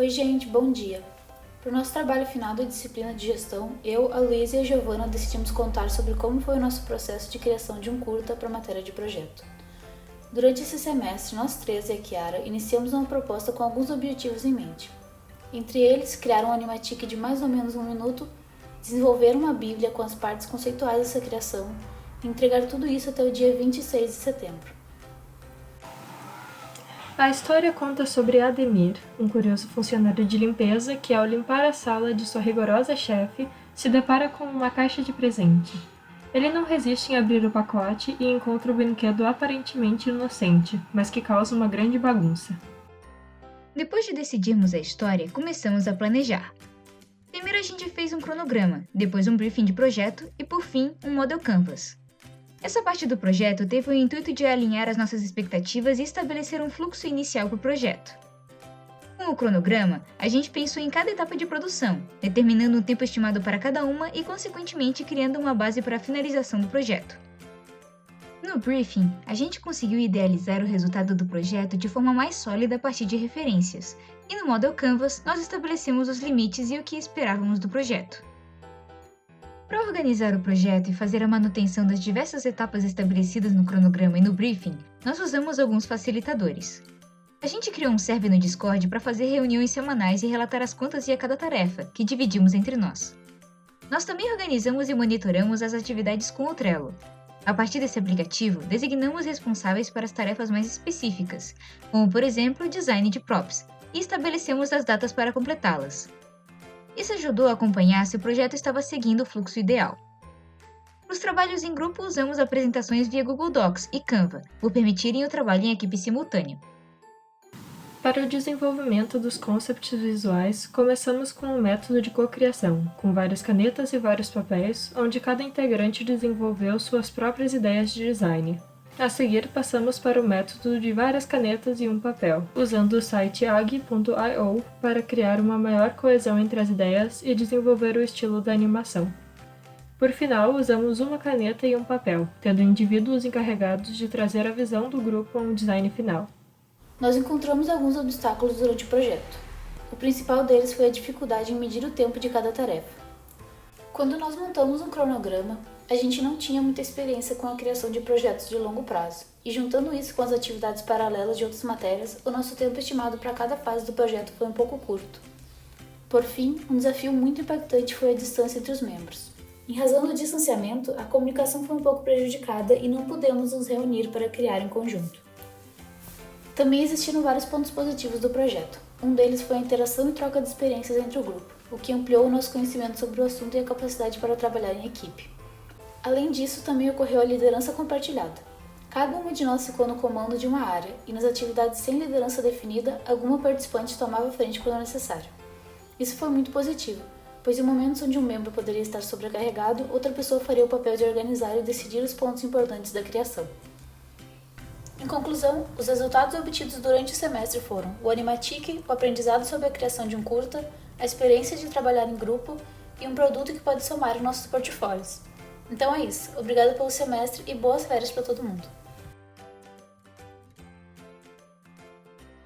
Oi gente, bom dia! Para o nosso trabalho final da disciplina de gestão, eu, a Luísa e a Giovana decidimos contar sobre como foi o nosso processo de criação de um curta para a matéria de projeto. Durante esse semestre, nós três e a Kiara iniciamos uma proposta com alguns objetivos em mente. Entre eles, criar um animatic de mais ou menos 1 minuto, desenvolver uma bíblia com as partes conceituais dessa criação e entregar tudo isso até o dia 26 de setembro. A história conta sobre Ademir, um curioso funcionário de limpeza que, ao limpar a sala de sua rigorosa chefe, se depara com uma caixa de presente. Ele não resiste em abrir o pacote e encontra o brinquedo aparentemente inocente, mas que causa uma grande bagunça. Depois de decidirmos a história, começamos a planejar. Primeiro a gente fez um cronograma, depois um briefing de projeto e, por fim, um model canvas. Essa parte do projeto teve o intuito de alinhar as nossas expectativas e estabelecer um fluxo inicial para o projeto. Com o cronograma, a gente pensou em cada etapa de produção, determinando um tempo estimado para cada uma e, consequentemente, criando uma base para a finalização do projeto. No briefing, a gente conseguiu idealizar o resultado do projeto de forma mais sólida a partir de referências, e no Model Canvas, nós estabelecemos os limites e o que esperávamos do projeto. Para organizar o projeto e fazer a manutenção das diversas etapas estabelecidas no cronograma e no briefing, nós usamos alguns facilitadores. A gente criou um server no Discord para fazer reuniões semanais e relatar as quantas ia cada tarefa, que dividimos entre nós. Nós também organizamos e monitoramos as atividades com o Trello. A partir desse aplicativo, designamos responsáveis para as tarefas mais específicas, como por exemplo o design de props, e estabelecemos as datas para completá-las. Isso ajudou a acompanhar se o projeto estava seguindo o fluxo ideal. Nos trabalhos em grupo, usamos apresentações via Google Docs e Canva, por permitirem o trabalho em equipe simultânea. Para o desenvolvimento dos concepts visuais, começamos com um método de cocriação, com várias canetas e vários papéis, onde cada integrante desenvolveu suas próprias ideias de design. A seguir, passamos para o método de várias canetas e um papel, usando o site ag.io para criar uma maior coesão entre as ideias e desenvolver o estilo da animação. Por final, usamos uma caneta e um papel, tendo indivíduos encarregados de trazer a visão do grupo a um design final. Nós encontramos alguns obstáculos durante o projeto. O principal deles foi a dificuldade em medir o tempo de cada tarefa. Quando nós montamos um cronograma, a gente não tinha muita experiência com a criação de projetos de longo prazo, e juntando isso com as atividades paralelas de outras matérias, o nosso tempo estimado para cada fase do projeto foi um pouco curto. Por fim, um desafio muito impactante foi a distância entre os membros. Em razão do distanciamento, a comunicação foi um pouco prejudicada e não pudemos nos reunir para criar em conjunto. Também existiram vários pontos positivos do projeto. Um deles foi a interação e troca de experiências entre o grupo, o que ampliou o nosso conhecimento sobre o assunto e a capacidade para trabalhar em equipe. Além disso, também ocorreu a liderança compartilhada. Cada uma de nós ficou no comando de uma área, e nas atividades sem liderança definida, alguma participante tomava a frente quando necessário. Isso foi muito positivo, pois em momentos onde um membro poderia estar sobrecarregado, outra pessoa faria o papel de organizar e decidir os pontos importantes da criação. Em conclusão, os resultados obtidos durante o semestre foram o animatic, o aprendizado sobre a criação de um curta, a experiência de trabalhar em grupo e um produto que pode somar em nossos portfólios. Então é isso. Obrigada pelo semestre e boas férias para todo mundo.